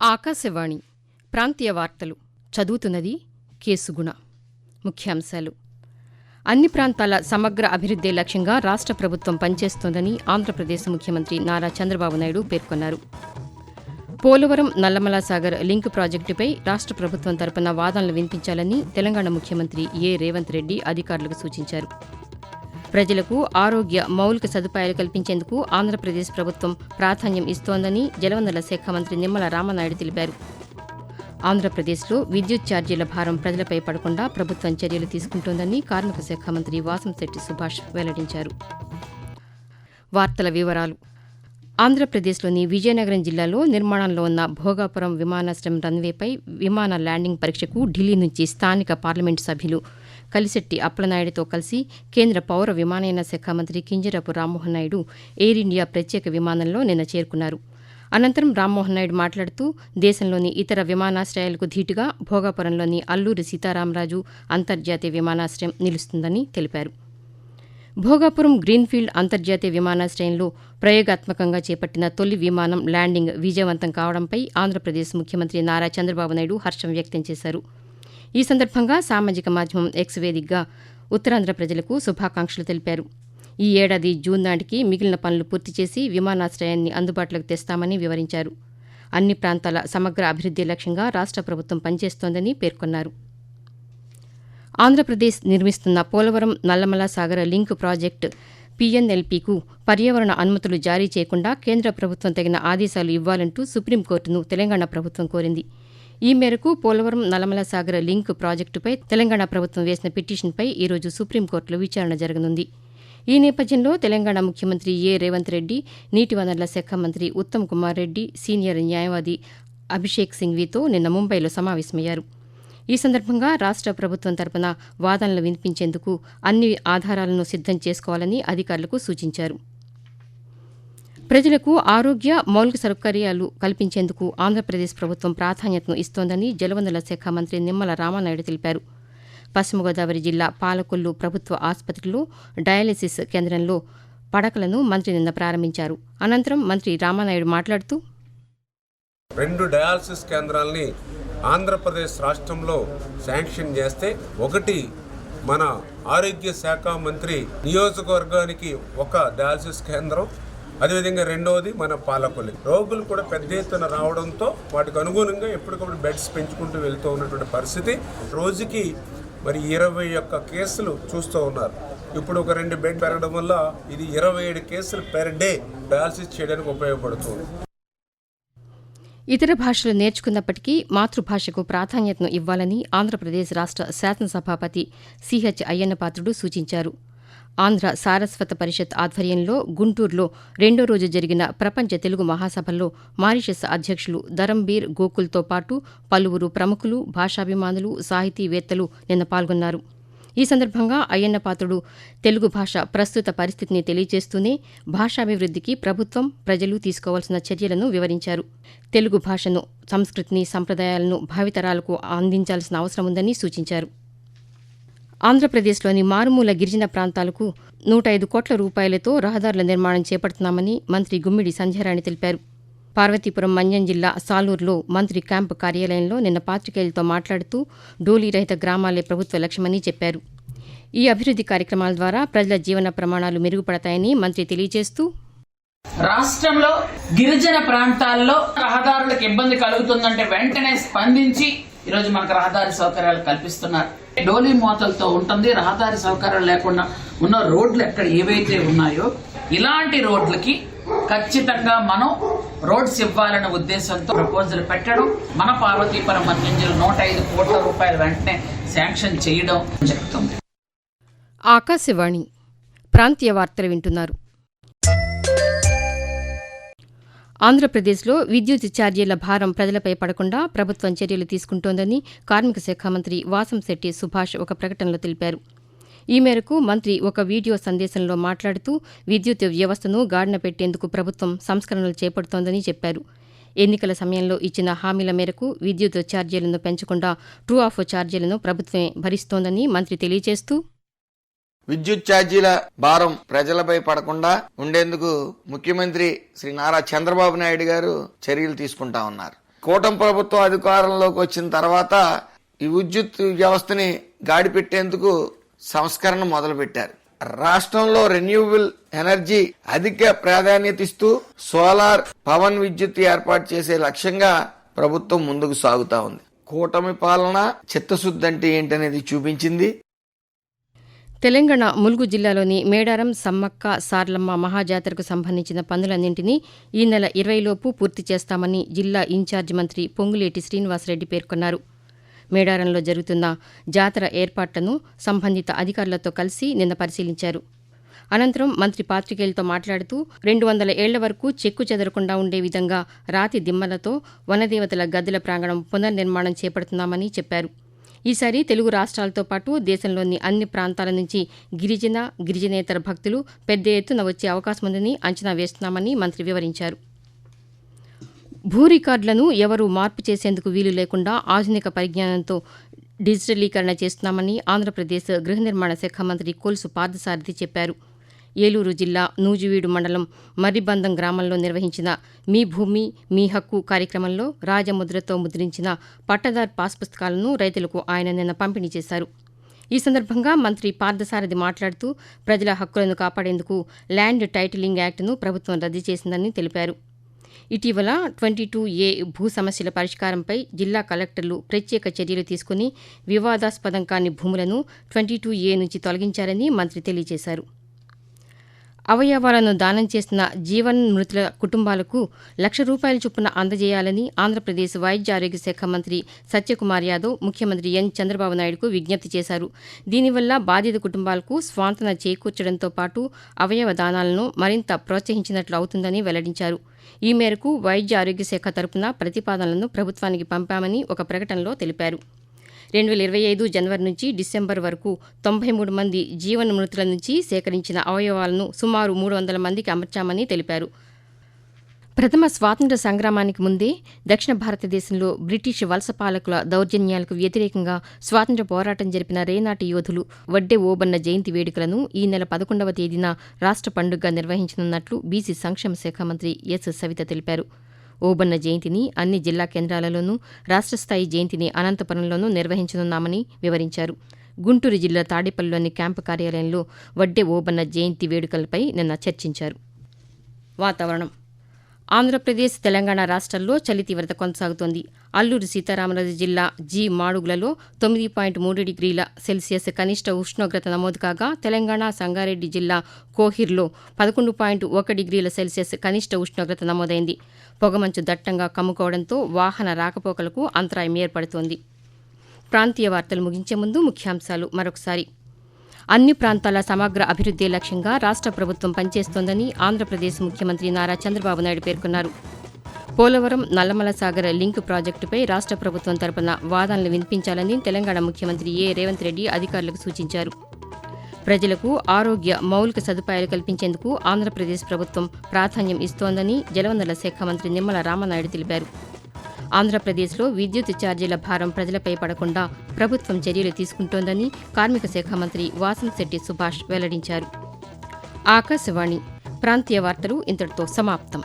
ఆకాశవాణి ప్రాంతీయ వార్తలు చదువుతున్నది కేసుగుణ. ముఖ్యాంశాలు. అన్ని ప్రాంతాల సమగ్ర అభివృద్దే లక్ష్యంగా రాష్ట్ర ప్రభుత్వం పనిచేస్తోందని ఆంధ్రప్రదేశ్ ముఖ్యమంత్రి నారా చంద్రబాబు నాయుడు పేర్కొన్నారు. పోలవరం నల్లమల సాగర్ లింక్ ప్రాజెక్టుపై రాష్ట్ర ప్రభుత్వం తరపున వాదనలు వినిపించాలని తెలంగాణ ముఖ్యమంత్రి రేవంత్ రెడ్డి అధికారులకు సూచించారు. ప్రజలకు ఆరోగ్య మౌలిక సదుపాయాలు కల్పించేందుకు ఆంధ్రప్రదేశ్ ప్రభుత్వం ప్రాధాన్యం ఇస్తోందని జలవనరుల శాఖ మంత్రి నిమ్మల రామనాయుడు తెలిపారు. ఆంధ్రప్రదేశ్లో విద్యుత్ ఛార్జీల భారం ప్రజలపై పడకుండా ప్రభుత్వం చర్యలు తీసుకుంటోందని కార్మిక శాఖ మంత్రి వాసంశెట్టి సుభాష్ వెల్లడించారు. వార్తల వివరాలు. ఆంధ్రప్రదేశ్లోని విజయనగరం జిల్లాలో నిర్మాణంలో ఉన్న భోగాపురం విమానాశ్రయం రన్వేపై విమాన ల్యాండింగ్ పరీక్షకు ఢిల్లీ నుంచి స్థానిక పార్లమెంటు సభ్యులు కలిశెట్టి అప్పలనాయుడుతో కలిసి కేంద్ర పౌర విమానయాన శాఖ మంత్రి కింజరాపు రామ్మోహన్ నాయుడు ఎయిర్ ఇండియా ప్రత్యేక విమానంలో నిన్న చేరుకున్నారు. అనంతరం రామ్మోహన్ నాయుడు మాట్లాడుతూ దేశంలోని ఇతర విమానాశ్రయాలకు ధీటుగా భోగాపురంలోని అల్లూరి సీతారామరాజు అంతర్జాతీయ విమానాశ్రయం నిలుస్తుందని తెలిపారు. భోగాపురం గ్రీన్ఫీల్డ్ అంతర్జాతీయ విమానాశ్రయంలో ప్రయోగాత్మకంగా చేపట్టిన తొలి విమానం ల్యాండింగ్ విజయవంతం కావడంపై ఆంధ్రప్రదేశ్ ముఖ్యమంత్రి నారా చంద్రబాబు నాయుడు హర్షం వ్యక్తం చేశారు. ఈ సందర్భంగా సామాజిక మాధ్యమం ఎక్స్ వేదికగా ఉత్తరాంధ్ర ప్రజలకు శుభాకాంక్షలు తెలిపారు. ఈ ఏడాది జూన్ నాటికి మిగిలిన పనులు పూర్తి చేసి విమానాశ్రయాన్ని అందుబాటులోకి తెస్తామని వివరించారు. అన్ని ప్రాంతాల సమగ్ర అభివృద్ది లక్ష్యంగా రాష్ట్ర ప్రభుత్వం పనిచేస్తోందని పేర్కొన్నారు. ఆంధ్రప్రదేశ్ నిర్మిస్తున్న పోలవరం నల్లమల సాగర్ లింక్ ప్రాజెక్టు పీఎన్ఎల్పీకు పర్యావరణ అనుమతులు జారీ చేయకుండా కేంద్ర ప్రభుత్వం తగిన ఆదేశాలు ఇవ్వాలంటూ సుప్రీంకోర్టును తెలంగాణ ప్రభుత్వం కోరింది. ఈ మేరకు పోలవరం నల్లమల సాగర్ లింక్ ప్రాజెక్టుపై తెలంగాణ ప్రభుత్వం వేసిన పిటిషన్పై ఈరోజు సుప్రీంకోర్టులో విచారణ జరగనుంది. ఈ నేపథ్యంలో తెలంగాణ ముఖ్యమంత్రి రేవంత్ రెడ్డి, నీటి వనరుల శాఖ మంత్రి ఉత్తమ్ కుమార్ రెడ్డి, సీనియర్ న్యాయవాది అభిషేక్ సింఘ్వీతో నిన్న ముంబైలో సమావేశమయ్యారు. ఈ సందర్భంగా రాష్ట్ర ప్రభుత్వం తరపున వాదనలు వినిపించేందుకు అన్ని ఆధారాలను సిద్దం చేసుకోవాలని అధికారులకు సూచించారు. ప్రజలకు ఆరోగ్య మౌలిక సౌకర్యాలు కల్పించేందుకు ఆంధ్రప్రదేశ్ ప్రభుత్వం ప్రాధాన్యతను ఇస్తోందని జలవనరుల శాఖ మంత్రి నిమ్మల రామనాయుడు తెలిపారు. పశ్చిమ గోదావరి జిల్లా పాలకొల్లు ప్రభుత్వ ఆసుపత్రిలో డయాలసిస్ కేంద్రంలో పడకలను మంత్రి నిన్న ప్రారంభించారు. అనంతరం మంత్రి రామనాయుడు మాట్లాడుతూ 2 డయాలసిస్ కేంద్రాలని ఆంధ్రప్రదేశ్ రాష్ట్రంలో శాంక్షన్ చేస్తే, ఒకటి మన ఆరోగ్య శాఖ మంత్రి నియోజకవర్గానికి ఒక డయాలసిస్ కేంద్రం, అదేవిధంగా రెండవది మన పాలకొల్లి. రోగులు కూడా పెద్ద ఎత్తున రావడంతో వాటికి అనుగుణంగా ఎప్పటికప్పుడు బెడ్స్ పెంచుకుంటూ వెళ్తూ ఉన్నటువంటి పరిస్థితి. రోజుకి 21 కేసులు చూస్తూ ఉన్నారు. ఇప్పుడు ఒక 2 బెడ్ పెరగడం వల్ల ఇది 27 కేసులు పెర్ డే డయాలసిస్ చేయడానికి ఉపయోగపడుతుంది. ఇతర భాషలు నేర్చుకున్నప్పటికీ మాతృభాషకు ప్రాధాన్యతను ఇవ్వాలని ఆంధ్రప్రదేశ్ రాష్ట్ర శాసనసభాపతి సిహెచ్ అయ్యన్నపాత్రుడు సూచించారు. ఆంధ్ర సారస్వత పరిషత్ ఆధ్వర్యంలో గుంటూరులో 2వ రోజు జరిగిన ప్రపంచ తెలుగు మహాసభల్లో మారిషస్ అధ్యక్షులు ధరంబీర్ గోకుల్తో పాటు పలువురు ప్రముఖులు, భాషాభిమానులు, సాహితీవేత్తలు నిన్న పాల్గొన్నారు. ఈ సందర్భంగా అయ్యన్నపాత్రుడు తెలుగు భాష ప్రస్తుత పరిస్థితిని తెలియజేస్తూనే భాషాభివృద్ధికి ప్రభుత్వం, ప్రజలు తీసుకోవాల్సిన చర్యలను వివరించారు. తెలుగు భాషను, సంస్కృతిని, సంప్రదాయాలను భావితరాలకు అందించాల్సిన అవసరం ఉందని సూచించారు. ఆంధ్రప్రదేశ్లోని మారుమూల గిరిజన ప్రాంతాలకు 105 కోట్ల రూపాయలతో రహదారుల నిర్మాణం చేపడుతున్నామని మంత్రి గుమ్మిడి సంధ్యారాణి తెలిపారు. పార్వతీపురం మన్యం జిల్లా సాలూరులో మంత్రి క్యాంపు కార్యాలయంలో నిన్న పాత్రికేయులతో మాట్లాడుతూ డోలీ రహిత గ్రామాలే ప్రభుత్వ లక్ష్యమని చెప్పారు. ఈ అభివృద్ది కార్యక్రమాల ద్వారా ప్రజల జీవన ప్రమాణాలు మెరుగుపడతాయని మంత్రి తెలియజేస్తూ, రాష్ట్రంలో గిరిజన ప్రాంతాల్లో రహదారులకు ఇబ్బంది కలుగుతుందంటే వెంటనే స్పందించి ఈరోజు మనకు రహదారి సౌకర్యాలు కల్పిస్తున్నారు. డోలీ మోతలతో ఉంటుంది. రహదారి సౌకర్యాలు లేకుండా ఉన్న రోడ్లు ఎక్కడ ఏవైతే ఉన్నాయో ఇలాంటి రోడ్లకి ఖచ్చితంగా మనం రోడ్స్ ఇవ్వాలనే ఉద్దేశంతో ప్రపోజల్ పెట్టడం, మన పార్వతీపురం మన్యం జిల్లా 105 కోట్ల రూపాయలు వెంటనే శాంక్షన్ చేయడం జరుగుతుంది. ఆకాశవాణి ప్రాంతీయ వార్తలు వింటున్నారు. ఆంధ్రప్రదేశ్లో విద్యుత్ ఛార్జీల భారం ప్రజలపై పడకుండా ప్రభుత్వం చర్యలు తీసుకుంటోందని కార్మిక శాఖ మంత్రి వాసంశెట్టి సుభాష్ ఒక ప్రకటనలో తెలిపారు. ఈ మేరకు మంత్రి ఒక వీడియో సందేశంలో మాట్లాడుతూ విద్యుత్ వ్యవస్థను గాడిన పెట్టేందుకు ప్రభుత్వం సంస్కరణలు చేపడుతోందని చెప్పారు. ఎన్నికల సమయంలో ఇచ్చిన హామీల మేరకు విద్యుత్ ఛార్జీలను పెంచకుండా ట్రూ ఆఫ్ ఛార్జీలను ప్రభుత్వమే భరిస్తోందని మంత్రి తెలియజేస్తూ, విద్యుత్ ఛార్జీల భారం ప్రజలపై పడకుండా ఉండేందుకు ముఖ్యమంత్రి శ్రీ నారా చంద్రబాబు నాయుడు గారు చర్యలు తీసుకుంటా ఉన్నారు. కూటమి ప్రభుత్వం అధికారంలోకి వచ్చిన తర్వాత ఈ విద్యుత్ వ్యవస్థని గాడి పెట్టేందుకు సంస్కరణ మొదలుపెట్టారు. రాష్ట్రంలో రెన్యూవబుల్ ఎనర్జీ అధిక ప్రాధాన్యత ఇస్తూ సోలార్, పవన్ విద్యుత్ ఏర్పాటు చేసే లక్ష్యంగా ప్రభుత్వం ముందుకు సాగుతా ఉంది. కూటమి పాలన చిత్తశుద్ధి అంటే ఏంటనేది చూపించింది. తెలంగాణ ములుగు జిల్లాలోని మేడారం, సమ్మక్క సార్లమ్మ మహాజాతరకు సంబంధించిన పనులన్నింటినీ ఈ నెల 20లోపు పూర్తి చేస్తామని జిల్లా ఇన్ఛార్జి మంత్రి పొంగులేటి శ్రీనివాసరెడ్డి పేర్కొన్నారు. మేడారంలో జరుగుతున్న జాతర ఏర్పాట్లను సంబంధిత అధికారులతో కలిసి నిన్న పరిశీలించారు. అనంతరం మంత్రి పాతికేయులతో మాట్లాడుతూ 200 ఏళ్ల వరకు చెక్కు చెదరకుండా ఉండే విధంగా రాతి దిమ్మలతో వనదేవతల గద్దెల ప్రాంగణం పునర్నిర్మాణం చేపడుతున్నామని చెప్పారు. ఈసారి తెలుగు రాష్ట్రాలతో పాటు దేశంలోని అన్ని ప్రాంతాల నుంచి గిరిజనేతర భక్తులు పెద్ద ఎత్తున వచ్చే అవకాశం ఉందని అంచనా వేస్తున్నామని మంత్రి వివరించారు. భూ రికార్డులను ఎవరూ మార్పు చేసేందుకు వీలు లేకుండా ఆధునిక పరిజ్ఞానంతో డిజిటలీకరణ చేస్తున్నామని ఆంధ్రప్రదేశ్ గృహ నిర్మాణ శాఖ మంత్రి కొలుసు పార్థసారథి చెప్పారు. ఏలూరు జిల్లా నూజివీడు మండలం మర్రిబందం గ్రామంలో నిర్వహించిన మీ భూమి మీ హక్కు కార్యక్రమంలో రాజముద్రతో ముద్రించిన పట్టదారు పాస్ పుస్తకాలను రైతులకు ఆయన నిన్న పంపిణీ చేశారు. ఈ సందర్భంగా మంత్రి పార్థసారథి మాట్లాడుతూ ప్రజల హక్కులను కాపాడేందుకు ల్యాండ్ టైటిలింగ్ యాక్ట్ను ప్రభుత్వం రద్దు చేసిందని తెలిపారు. ఇటీవల 22A భూ సమస్యల పరిష్కారంపై జిల్లా కలెక్టర్లు ప్రత్యేక చర్యలు తీసుకుని వివాదాస్పదం కాని భూములను 22A నుంచి తొలగించారని మంత్రి తెలియజేశారు. అవయవాలను దానం చేసిన జీవన్మృతుల కుటుంబాలకు ₹1,00,000 చొప్పున అందజేయాలని ఆంధ్రప్రదేశ్ వైద్య ఆరోగ్య శాఖ మంత్రి సత్యకుమార్ యాదవ్ ముఖ్యమంత్రి ఎన్ చంద్రబాబు నాయుడుకు విజ్ఞప్తి చేశారు. దీనివల్ల బాధిత కుటుంబాలకు స్వాంతన చేకూర్చడంతో పాటు అవయవ దానాలను మరింత ప్రోత్సహించినట్లు అవుతుందని వెల్లడించారు. ఈ మేరకు వైద్య ఆరోగ్య శాఖ తరపున ప్రతిపాదనలను ప్రభుత్వానికి పంపామని ఒక ప్రకటనలో తెలిపారు. 2025 జనవరి నుంచి డిసెంబర్ వరకు 93 మంది జీవన్మృతుల నుంచి సేకరించిన అవయవాలను సుమారు 300 మందికి అమర్చామని తెలిపారు. ప్రథమ స్వాతంత్ర్య సంగ్రామానికి ముందే దక్షిణ భారతదేశంలో బ్రిటిష్ వలస పాలకుల దౌర్జన్యాలకు వ్యతిరేకంగా స్వాతంత్ర్య పోరాటం జరిపిన రేనాటి యోధులు వడ్డే ఓబన్న జయంతి వేడుకలను ఈ నెల 11వ తేదీన రాష్ట్ర పండుగగా నిర్వహించనున్నట్లు బీసీ సంక్షేమ శాఖ మంత్రి ఎస్ సవిత తెలిపారు. ఓబన్న జయంతిని అన్ని జిల్లా కేంద్రాలలోనూ, రాష్ట్ర స్థాయి జయంతిని అనంతపురంలోనూ నిర్వహించనున్నామని వివరించారు. గుంటూరు జిల్లా తాడేపల్లిలోని క్యాంపు కార్యాలయంలో వడ్డే ఓబన్న జయంతి వేడుకలపై నిన్న చర్చించారు. వాతావరణం. ఆంధ్రప్రదేశ్, తెలంగాణ రాష్ట్రాల్లో చలి తీవ్రత కొనసాగుతోంది. అల్లూరు సీతారామరాజు జిల్లా మాడుగులలో 9.3 డిగ్రీల సెల్సియస్ కనిష్ట ఉష్ణోగ్రత నమోదు కాగా, తెలంగాణ సంగారెడ్డి జిల్లా కోహిర్లో 11.1 డిగ్రీల సెల్సియస్ కనిష్ట ఉష్ణోగ్రత నమోదైంది. పొగమంచు దట్టంగా కమ్ముకోవడంతో వాహన రాకపోకలకు అంతరాయం ఏర్పడుతోంది. ప్రాంతీయ వార్తలు ముగించే ముందు ముఖ్యాంశాలు మరొకసారి. అన్ని ప్రాంతాల సమగ్ర అభివృద్దే లక్ష్యంగా రాష్ట్ర ప్రభుత్వం పనిచేస్తోందని ఆంధ్రప్రదేశ్ ముఖ్యమంత్రి నారా చంద్రబాబు నాయుడు పేర్కొన్నారు. పోలవరం నల్లమల సాగర్ లింక్ ప్రాజెక్టుపై రాష్ట్ర ప్రభుత్వం తరపున వాదనలు వినిపించాలని తెలంగాణ ముఖ్యమంత్రి రేవంత్ రెడ్డి అధికారులకు సూచించారు. ప్రజలకు ఆరోగ్య మౌలిక సదుపాయాలు కల్పించేందుకు ఆంధ్రప్రదేశ్ ప్రభుత్వం ప్రాధాన్యం ఇస్తోందని జలవనరుల శాఖ మంత్రి నిమ్మల రామనాయుడు తెలిపారు. ఆంధ్రప్రదేశ్లో విద్యుత్ ఛార్జీల భారం ప్రజలపై పడకుండా ప్రభుత్వం చర్యలు తీసుకుంటోందని కార్మిక శాఖ మంత్రి వాసంశెట్టి సుభాష్ వెల్లడించారు. ఆకాశవాణి ప్రాంతీయ వార్తలు ఇంతటితో సమాప్తం.